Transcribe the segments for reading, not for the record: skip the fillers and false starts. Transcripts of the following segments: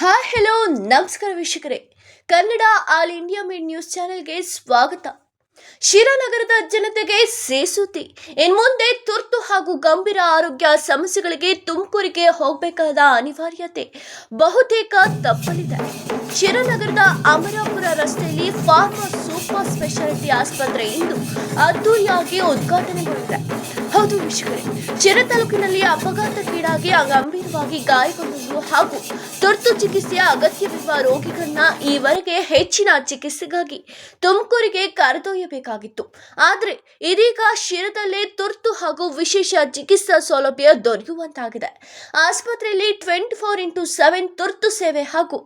Hello ನಮಸ್ಕಾರ ವೀಕ್ಷಕರೇ. Kannada all India made news ಚಾನೆಲ್ಗೆ ಸ್ವಾಗತ. ಶಿರಾನಗರದ ಜನತೆಗೆ ಸೇಸುತ್ತಿ. ಇನ್ಮುಂದೆ ತುರ್ತು ಹಾಗೂ ಗಂಭೀರ ಆರೋಗ್ಯ ಸಮಸ್ಯೆಗಳಿಗೆ ತುಮಕೂರಿಗೆ ಹೋಗಬೇಕಾದ ಅನಿವಾರ್ಯತೆ ಬಹುತೇಕ ತಪ್ಪಲಿದೆ. ಶಿರಾನಗರದ ಅಮರಾಪುರ ರಸ್ತೆಯಲ್ಲಿ ಫಾರ್ಮಾ ಸೂಪರ್ ಸ್ಪೆಷಾಲಿಟಿ ಆಸ್ಪತ್ರೆ ಇಂದು ಅದ್ದೂರಿಯಾಗಿ ಉದ್ಘಾಟನೆಗೊಂಡಿದೆ. ಹೌದು ವೀಕ್ಷಕರೇ, ಶಿರಾ ತಾಲೂಕಿನಲ್ಲಿ ಅಪಘಾತಕ್ಕೀಡಾಗಿ ಗಂಭೀರವಾಗಿ ಗಾಯಗೊಂಡವರು ಹಾಗೂ ತುರ್ತು ಚಿಕಿತ್ಸೆಯ ಅಗತ್ಯವಿರುವ ರೋಗಿಗಳನ್ನ ಈವರೆಗೆ ಹೆಚ್ಚಿನ ಚಿಕಿತ್ಸೆಗಾಗಿ ತುಮಕೂರಿಗೆ ಕರೆದೊಯ್ಯಬೇಕಾಗಿತ್ತು. ಆದರೆ ಇದೀಗ ಶಿರಾದಲ್ಲೇ ತುರ್ತು ಹಾಗೂ ವಿಶೇಷ ಚಿಕಿತ್ಸಾ ಸೌಲಭ್ಯ ದೊರೆಯುವಂತಾಗಿದೆ. ಆಸ್ಪತ್ರೆಯಲ್ಲಿ 24x7 ತುರ್ತು ಸೇವೆ ಹಾಗೂ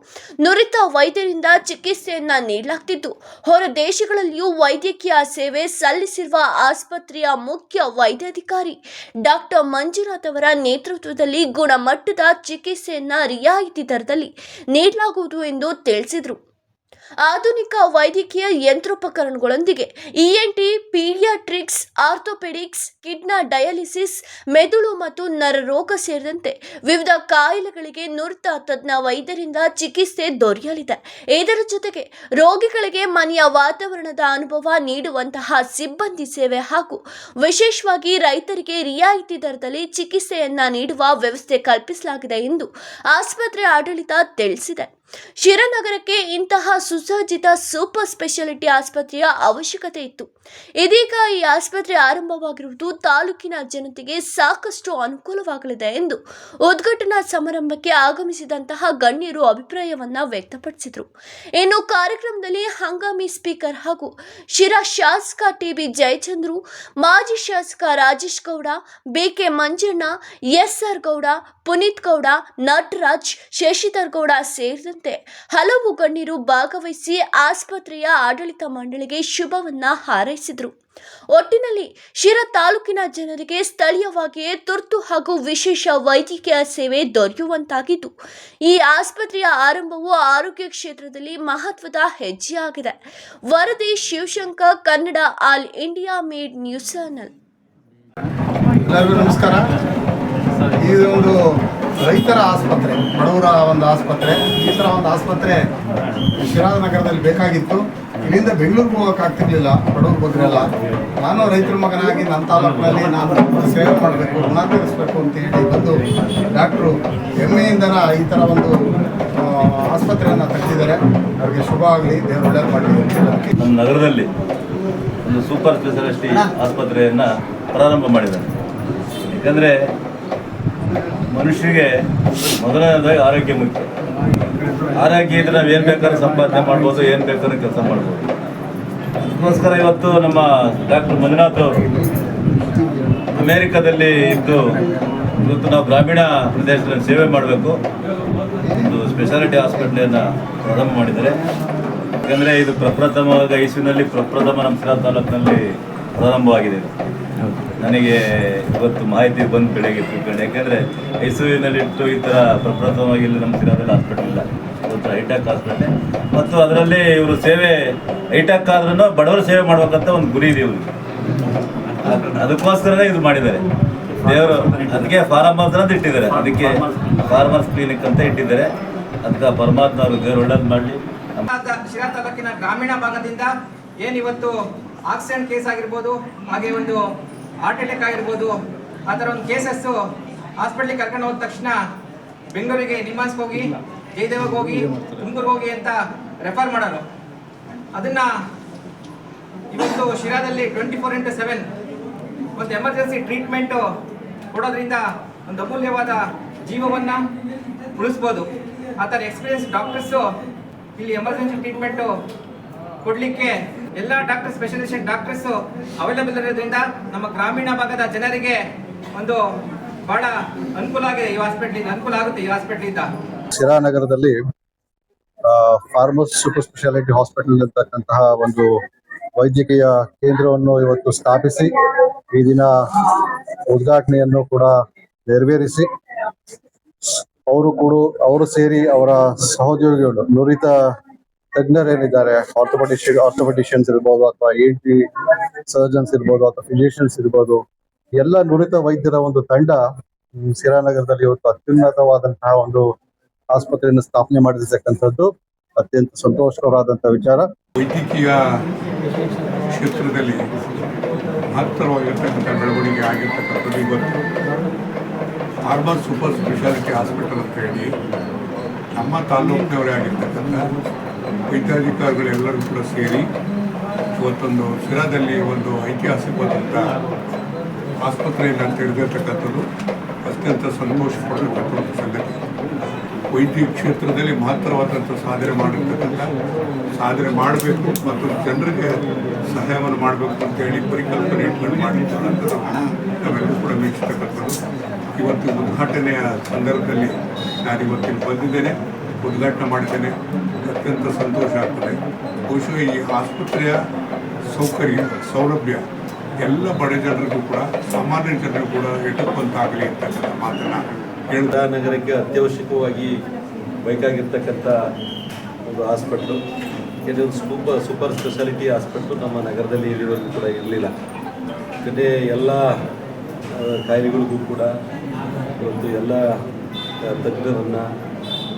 ನುರಿತ ವೈದ್ಯರಿಂದ ಚಿಕಿತ್ಸೆಯನ್ನ ನೀಡಲಾಗುತ್ತಿದ್ದು, ಹೊರ ದೇಶಗಳಲ್ಲಿಯೂ ವೈದ್ಯಕೀಯ ಸೇವೆ ಸಲ್ಲಿಸಿರುವ ಆಸ್ಪತ್ರೆಯ ಮುಖ್ಯ ವೈದ್ಯಾಧಿಕಾರಿ ಡಾಕ್ಟರ್ ಮಂಜುನಾಥ್ ಅವರ ನೇತೃತ್ವದಲ್ಲಿ ಗುಣಮಟ್ಟದ ಚಿಕಿತ್ಸೆಯನ್ನ ರಿಯಾಯಿತಿ ದರದಲ್ಲಿ ನೀಡಲಾಗುವುದು ಎಂದು ತಿಳಿಸಿದರು. ಆಧುನಿಕ ವೈದ್ಯಕೀಯ ಯಂತ್ರೋಪಕರಣಗಳೊಂದಿಗೆ ENT, pediatrics, orthopedics, kidney dialysis, ಮೆದುಳು ಮತ್ತು ನರರೋಗ ಸೇರಿದಂತೆ ವಿವಿಧ ಕಾಯಿಲೆಗಳಿಗೆ ನುರಿತ ತಜ್ಞ ವೈದ್ಯರಿಂದ ಚಿಕಿತ್ಸೆ ದೊರೆಯಲಿದೆ. ಇದರ ಜೊತೆಗೆ ರೋಗಿಗಳಿಗೆ ಮನೆಯ ವಾತಾವರಣದ ಅನುಭವ ನೀಡುವಂತಹ ಸಿಬ್ಬಂದಿ ಸೇವೆ ಹಾಗೂ ವಿಶೇಷವಾಗಿ ರೈತರಿಗೆ ರಿಯಾಯಿತಿ ದರದಲ್ಲಿ ಚಿಕಿತ್ಸೆಯನ್ನ ನೀಡುವ ವ್ಯವಸ್ಥೆ ಕಲ್ಪಿಸಲಾಗಿದೆ ಎಂದು ಆಸ್ಪತ್ರೆ ಆಡಳಿತ ತಿಳಿಸಿದೆ. ಶಿರಾನಗರಕ್ಕೆ ಇಂತಹ ಸುಸಜ್ಜಿತ ಸೂಪರ್ ಸ್ಪೆಷಾಲಿಟಿ ಆಸ್ಪತ್ರೆಯ ಅವಶ್ಯಕತೆ ಇತ್ತು. ಇದೀಗ ಈ ಆಸ್ಪತ್ರೆ ಆರಂಭವಾಗಿರುವುದು ತಾಲೂಕಿನ ಜನತೆಗೆ ಸಾಕಷ್ಟು ಅನುಕೂಲವಾಗಲಿದೆ ಎಂದು ಉದ್ಘಾಟನಾ ಸಮಾರಂಭಕ್ಕೆ ಆಗಮಿಸಿದಂತಹ ಗಣ್ಯರು ಅಭಿಪ್ರಾಯವನ್ನ ವ್ಯಕ್ತಪಡಿಸಿದರು. ಇನ್ನು ಕಾರ್ಯಕ್ರಮದಲ್ಲಿ ಹಂಗಾಮಿ ಸ್ಪೀಕರ್ ಹಾಗೂ ಶಿರಾ ಶಾಸಕ ಟಿಬಿ ಜಯಚಂದ್ರು, ಮಾಜಿ ಶಾಸಕ ರಾಜೇಶ್ ಗೌಡ, ಬಿಕೆ ಮಂಜಣ್ಣ, ಎಸ್ಆರ್ ಗೌಡ, ಪುನೀತ್ ಗೌಡ, ನಟರಾಜ್, ಶಶಿಧರ್ ಗೌಡ ಸೇರಿದಂತೆ ಹಲವು ಗಣ್ಯರು ಭಾಗವಹಿಸಿ ಆಸ್ಪತ್ರೆಯ ಆಡಳಿತ ಮಂಡಳಿಗೆ ಶುಭವನ್ನ ಹಾರೈಸಿದರು. ಒಟ್ಟಿನಲ್ಲಿ ಶಿರಾ ತಾಲೂಕಿನ ಜನರಿಗೆ ಸ್ಥಳೀಯವಾಗಿಯೇ ತುರ್ತು ಹಾಗೂ ವಿಶೇಷ ವೈದ್ಯಕೀಯ ಸೇವೆ ದೊರೆಯುವಂತಾಗಿದ್ದು, ಈ ಆಸ್ಪತ್ರೆಯ ಆರಂಭವು ಆರೋಗ್ಯ ಕ್ಷೇತ್ರದಲ್ಲಿ ಮಹತ್ವದ ಹೆಜ್ಜೆಯಾಗಿದೆ. ವರದಿ Shivashankar, Kannada all India made news channel. ಎಲ್ಲರಿಗೂ ನಮಸ್ಕಾರ. ಈ ಒಂದು ರೈತರ ಆಸ್ಪತ್ರೆ, ಬಡವರ ಒಂದು ಆಸ್ಪತ್ರೆ, ಈ ಥರ ಒಂದು ಆಸ್ಪತ್ರೆ ಶಿರಾನಗರದಲ್ಲಿ ಬೇಕಾಗಿತ್ತು. ಇಲ್ಲಿಂದ ಬೆಂಗಳೂರಿಗೆ ಹೋಗೋಕ್ಕಾಗ್ತಿರ್ಲಿಲ್ಲ ಬಡವ್ರ ಬಗ್ಗೆಲ್ಲ. ನಾನು ರೈತರ ಮಗನಾಗಿ ನನ್ನ ತಾಲೂಕಿನಲ್ಲಿ ನಾನು ಸೇವೆ ಮಾಡಬೇಕು, ಋಣ ತೀರಿಸಬೇಕು ಅಂತ ಹೇಳಿ ಬಂದು ಡಾಕ್ಟ್ರು ಹೆಮ್ಮೆಯಿಂದ ಈ ಥರ ಒಂದು ಆಸ್ಪತ್ರೆಯನ್ನು ತೆಗೆದಿದ್ದಾರೆ. ಅವರಿಗೆ ಶುಭ ಆಗಲಿ, ದೇವರು ಒಳ್ಳೆಯದು ಮಾಡಲಿ. ನಮ್ಮ ನಗರದಲ್ಲಿ ಒಂದು ಸೂಪರ್ ಸ್ಪೆಷಾಲಿಟಿ ಆಸ್ಪತ್ರೆಯನ್ನು ಪ್ರಾರಂಭ ಮಾಡಿದ್ದಾರೆ. ಯಾಕಂದರೆ ಮನುಷ್ಯರಿಗೆ ಮೊದಲನೇದಾಗಿ ಆರೋಗ್ಯ ಮುಖ್ಯ. ಆರೋಗ್ಯ ಇದ್ದರೆ ನಾವು ಏನು ಬೇಕಾದ್ರೂ ಸಂಪಾದನೆ ಮಾಡ್ಬೋದು, ಏನು ಬೇಕಾದ್ರೂ ಕೆಲಸ ಮಾಡ್ಬೋದು. ಅದಕ್ಕೋಸ್ಕರ ಇವತ್ತು ನಮ್ಮ ಡಾಕ್ಟರ್ ಮಂಜುನಾಥ್ ಅವರು ಅಮೇರಿಕಾದಲ್ಲಿ ಇದ್ದು ಇವತ್ತು ನಾವು ಗ್ರಾಮೀಣ ಪ್ರದೇಶದಲ್ಲಿ ಸೇವೆ ಮಾಡಬೇಕು, ಒಂದು ಸ್ಪೆಷಾಲಿಟಿ ಹಾಸ್ಪಿಟ್ಲನ್ನು ಪ್ರಾರಂಭ ಮಾಡಿದ್ದಾರೆ. ಯಾಕಂದರೆ ಇದು ಪ್ರಪ್ರಥಮವಾಗಿ ಐಸಿಯುನಲ್ಲಿ ಪ್ರಪ್ರಥಮ ನಮ್ಮ ಶಿರಾ ತಾಲೂಕಿನಲ್ಲಿ ಪ್ರಾರಂಭವಾಗಿದೆ. ನನಗೆ ಇವತ್ತು ಮಾಹಿತಿ ಬಂದು ಬೆಳಗ್ಗೆ ತಿಳ್ಕೊಂಡು, ಯಾಕೆಂದರೆ ಐಸಿಯುನಲ್ಲಿಟ್ಟು ಈ ಥರ ಪ್ರಪ್ರಥಮವಾಗಿ ಇಲ್ಲಿ ನಮ್ಮ ಶಿರಾದಲ್ಲಿ ಹಾಸ್ಪಿಟಲ್ ಇಲ್ಲ. ಇವತ್ತು ಹೈಟೆಕ್ ಹಾಸ್ಪಿಟಲ್ ಮತ್ತು ಅದರಲ್ಲಿ ಇವರು ಸೇವೆ ಹೈಟೆಕ್ ಆದ್ರೂ ಬಡವರ ಸೇವೆ ಮಾಡ್ಬೇಕಂತ ಒಂದು ಗುರಿ ಇದೆ ಇವ್ರಿಗೆ. ಅದಕ್ಕೋಸ್ಕರನೇ ಇದು ಮಾಡಿದ್ದಾರೆ ದೇವರು. ಅದಕ್ಕೆ ಫಾರ್ಮರ್ಸ್ ಅಂತ ಇಟ್ಟಿದ್ದಾರೆ, ಅದಕ್ಕೆ ಫಾರ್ಮರ್ಸ್ ಕ್ಲಿನಿಕ್ ಅಂತ ಇಟ್ಟಿದ್ದಾರೆ. ಅದಕ್ಕೆ ಪರಮಾತ್ಮ ಅವರು ದೇವರು ಒಳ್ಳೇದು ಮಾಡಲಿ. ಶಿರಾ ತಾಲೂಕಿನ ಗ್ರಾಮೀಣ ಭಾಗದಿಂದ ಏನಿವತ್ತು ಆಕ್ಸಿಡೆಂಟ್ ಕೇಸ್ ಆಗಿರ್ಬೋದು, ಹಾಗೆ ಒಂದು ಹಾರ್ಟ್ ಅಟ್ಯಾಕ್ ಆಗಿರ್ಬೋದು, ಆ ಥರ ಒಂದು ಕೇಸಸ್ಸು ಹಾಸ್ಪಿಟ್ಲಿಗೆ ಕರ್ಕೊಂಡು ಹೋದ ತಕ್ಷಣ ಬೆಂಗಳೂರಿಗೆ ನಿಮ್ಹಾನ್ಸ್ಗೆ ಹೋಗಿ, ಜಯದೇವಗೆ ಹೋಗಿ, ತುಮಕೂರಿಗೆ ಹೋಗಿ ಅಂತ ರೆಫರ್ ಮಾಡೋರು. ಅದನ್ನು ಇವತ್ತು ಶಿರಾದಲ್ಲಿ 24x7 ಒಂದು ಎಮರ್ಜೆನ್ಸಿ ಟ್ರೀಟ್ಮೆಂಟು ಕೊಡೋದ್ರಿಂದ ಒಂದು ಅಮೂಲ್ಯವಾದ ಜೀವವನ್ನು ಉಳಿಸ್ಬೋದು. ಆ ಥರ ಎಕ್ಸ್ಪೀರಿಯನ್ಸ್ ಡಾಕ್ಟರ್ಸು ಇಲ್ಲಿ ಎಮರ್ಜೆನ್ಸಿ ಟ್ರೀಟ್ಮೆಂಟು ಕೊಡಲಿಕ್ಕೆ ಎಲ್ಲ ಡಾಕ್ಟರ್ ಸ್ಪೆಷಲಿಸ್ಟ್ ಡಾಕ್ಟರ್ಸು ಅವೈಲೇಬಲ್ ಇರೋದ್ರಿಂದ ನಮ್ಮ ಗ್ರಾಮೀಣ ಭಾಗದ ಜನರಿಗೆ ಒಂದು ಬಹಳ ಅನುಕೂಲ ಆಗಿದೆ. ಈ ಹಾಸ್ಪಿಟ್ಲಿಂದ ಅನುಕೂಲ ಆಗುತ್ತೆ. ಈ ಹಾಸ್ಪಿಟ್ಲಿಂದ ಶಿರಾನಗರದಲ್ಲಿ ಫಾರ್ಮಸ್ ಸೂಪರ್ ಸ್ಪೆಷಾಲಿಟಿ ಹಾಸ್ಪಿಟಲ್ ಅಂತಕ್ಕಂತಹ ಒಂದು ವೈದ್ಯಕೀಯ ಕೇಂದ್ರವನ್ನು ಇವತ್ತು ಸ್ಥಾಪಿಸಿ ಈ ದಿನ ಉದ್ಘಾಟನೆಯನ್ನು ಕೂಡ ನೆರವೇರಿಸಿ, ಅವರು ಸೇರಿ ಅವರ ಸಹೋದ್ಯೋಗಿಗಳು, ನುರಿತ ತಜ್ಞರೇನಿದ್ದಾರೆ, ಆರ್ಥೋಪೆಡಿಷಿಯನ್ಸ್ ಇರ್ಬೋದು, ಅಥವಾ ENT ಸರ್ಜನ್ಸ್ ಇರ್ಬೋದು, ಅಥವಾ ಫಿಸಿಷಿಯನ್ಸ್ ಇರ್ಬೋದು, ಎಲ್ಲ ನುರಿತ ವೈದ್ಯರ ಒಂದು ತಂಡ ಶಿರಾನಗರದಲ್ಲಿ ಇವತ್ತು ಅತ್ಯುನ್ನತವಾದಂತಹ ಒಂದು ಆಸ್ಪತ್ರೆಯನ್ನು ಸ್ಥಾಪನೆ ಮಾಡಿರ್ತಕ್ಕಂಥದ್ದು ಅತ್ಯಂತ ಸಂತೋಷಕರವಾದಂತಹ ವಿಚಾರ. ವೈದ್ಯಕೀಯ ಕ್ಷೇತ್ರದಲ್ಲಿ ಮಹತ್ತರವಾಗಿರ್ತಕ್ಕಂಥ ಬೆಳವಣಿಗೆ ಆಗಿರ್ತಕ್ಕಂಥದ್ದು ಇವತ್ತು ಫಾರ್ಮಾ ಸೂಪರ್ ಸ್ಪೆಷಾಲಿಟಿ ಹಾಸ್ಪಿಟಲ್ ಅಂತ ಹೇಳಿ ನಮ್ಮ ತಾಲೂಕಿನವರೇ ಆಗಿರ್ತಕ್ಕಂಥ ವೈದ್ಯಾಧಿಕಾರಿಗಳೆಲ್ಲರೂ ಕೂಡ ಸೇರಿ ಇವತ್ತೊಂದು ಶಿರಾದಲ್ಲಿ ಒಂದು ಐತಿಹಾಸಿಕವಾದಂಥ ಆಸ್ಪತ್ರೆಯನ್ನು ತೆರೆದಿರ್ತಕ್ಕಂಥದ್ದು ಅತ್ಯಂತ ಸಂತೋಷ ಪಡತಕ್ಕಂಥ ಸಂಗತಿ. ವೈದ್ಯ ಕ್ಷೇತ್ರದಲ್ಲಿ ಮಹತ್ತರವಾದಂಥ ಸಾಧನೆ ಸಾಧನೆ ಮಾಡಬೇಕು ಮತ್ತು ಜನರಿಗೆ ಸಹಾಯವನ್ನು ಮಾಡಬೇಕು ಅಂತೇಳಿ ಪರಿಕಲ್ಪನೆ ಇಟ್ಕೊಂಡು ಮಾಡಿರ್ತಕ್ಕಂಥದ್ದು ನಾವೆಲ್ಲರೂ ಕೂಡ ಮೆಚ್ಚತಕ್ಕಂಥದ್ದು. ಇವತ್ತು ಉದ್ಘಾಟನೆಯ ಸಂದರ್ಭದಲ್ಲಿ ನಾನಿವತ್ತಿನ ಬಂದಿದ್ದೇನೆ, ಉದ್ಘಾಟನೆ ಮಾಡಿದ್ದೇನೆ. ಅತ್ಯಂತ ಸಂತೋಷ ಆಗ್ತದೆ. ಬಹುಶಃ ಈ ಆಸ್ಪತ್ರೆಯ ಸೌಲಭ್ಯ ಎಲ್ಲ ಬಡ ಜನರಿಗೂ ಕೂಡ ಸಾಮಾನ್ಯ ಜನರಿಗೂ ಕೂಡ ಎಟುಕುವಂತಾಗಲಿ ಅಂತಕ್ಕಂಥ ಮಾತನ್ನು ಶಿರಾ ನಗರಕ್ಕೆ ಅತ್ಯವಶ್ಯಕವಾಗಿ ಬೇಕಾಗಿರ್ತಕ್ಕಂಥ ಒಂದು ಹಾಸ್ಪಿಟ್ಲು. ಯಾಕೆಂದರೆ ಒಂದು ಸೂಪರ್ ಸ್ಪೆಷಾಲಿಟಿ ಹಾಸ್ಪಿಟ್ಲು ನಮ್ಮ ನಗರದಲ್ಲಿ ಇಲ್ಲಿವರೆಗೂ ಕೂಡ ಇರಲಿಲ್ಲ. ಯಾಕಂದರೆ ಎಲ್ಲ ಕಾಯಿಲೆಗಳಿಗೂ ಕೂಡ ಇವತ್ತು ಎಲ್ಲ ತಜ್ಞರನ್ನು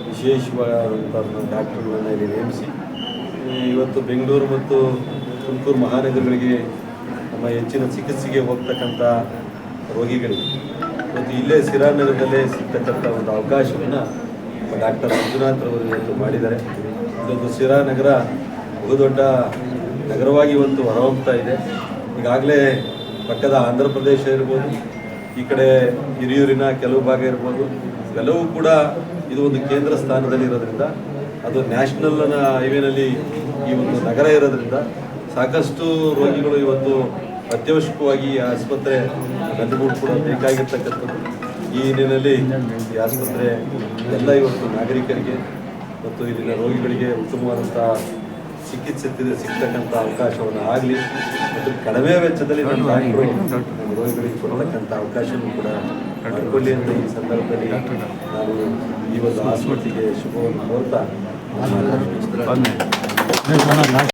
ವಿಶೇಷವಾದಂಥ ಡಾಕ್ಟರ್ಗಳನ್ನು ಇಲ್ಲಿ ನೇಮಿಸಿ ಇವತ್ತು ಬೆಂಗಳೂರು ಮತ್ತು ತುಮಕೂರು ಮಹಾನಗರಗಳಿಗೆ ನಮ್ಮ ಹೆಚ್ಚಿನ ಚಿಕಿತ್ಸೆಗೆ ಹೋಗ್ತಕ್ಕಂಥ ರೋಗಿಗಳಿಗೆ ಮತ್ತು ಇಲ್ಲೇ ಶಿರಾ ನಗರದಲ್ಲೇ ಸಿಗ್ತಕ್ಕಂಥ ಒಂದು ಅವಕಾಶವನ್ನು ಡಾಕ್ಟರ್ ಮಂಜುನಾಥ್ ಅವರು ಇವತ್ತು ಮಾಡಿದ್ದಾರೆ. ಇದೊಂದು ಶಿರಾ ನಗರ ಬಹುದೊಡ್ಡ ನಗರವಾಗಿ ಇವತ್ತು ಹೊರಹೊಮ್ತಾ ಇದೆ. ಈಗಾಗಲೇ ಪಕ್ಕದ ಆಂಧ್ರ ಪ್ರದೇಶ ಇರ್ಬೋದು, ಈ ಕಡೆ ಹಿರಿಯೂರಿನ ಕೆಲವು ಭಾಗ ಇರ್ಬೋದು, ಎಲ್ಲವೂ ಕೂಡ ಇದು ಒಂದು ಕೇಂದ್ರ ಸ್ಥಾನದಲ್ಲಿರೋದ್ರಿಂದ, ಅದು ನ್ಯಾಷನಲ್ ಹೈವೇನಲ್ಲಿ ಈ ಒಂದು ನಗರ ಇರೋದ್ರಿಂದ ಸಾಕಷ್ಟು ರೋಗಿಗಳು ಇವತ್ತು ಅತ್ಯವಶ್ಯಕವಾಗಿ ಈ ಆಸ್ಪತ್ರೆ ನಂಜನಗೂಡು ಕೂಡ ಬೇಕಾಗಿರ್ತಕ್ಕಂಥದ್ದು. ಈ ನಿಟ್ಟಿನಲ್ಲಿ ಈ ಆಸ್ಪತ್ರೆ ಎಲ್ಲ ಇವತ್ತು ನಾಗರಿಕರಿಗೆ ಮತ್ತು ಇಲ್ಲಿನ ರೋಗಿಗಳಿಗೆ ಉತ್ತಮವಾದಂಥ ಚಿಕಿತ್ಸೆ ಸಿಗ್ತಕ್ಕಂಥ ಅವಕಾಶವನ್ನು ಆಗಲಿ ಮತ್ತು ಕಡಿಮೆ ವೆಚ್ಚದಲ್ಲಿ ನಮ್ಮ ರೋಗಿಗಳಿಗೆ ಕೊಡತಕ್ಕಂಥ ಅವಕಾಶವೂ ಕೂಡ ಮಾಡಿಕೊಳ್ಳಿ ಅಂತ ಈ ಸಂದರ್ಭದಲ್ಲಿ ನಾನು ಈ ಒಂದು ಆಸ್ಪತ್ರೆಗೆ ಶುಭವನ್ನು ಕೋರ್ತಾ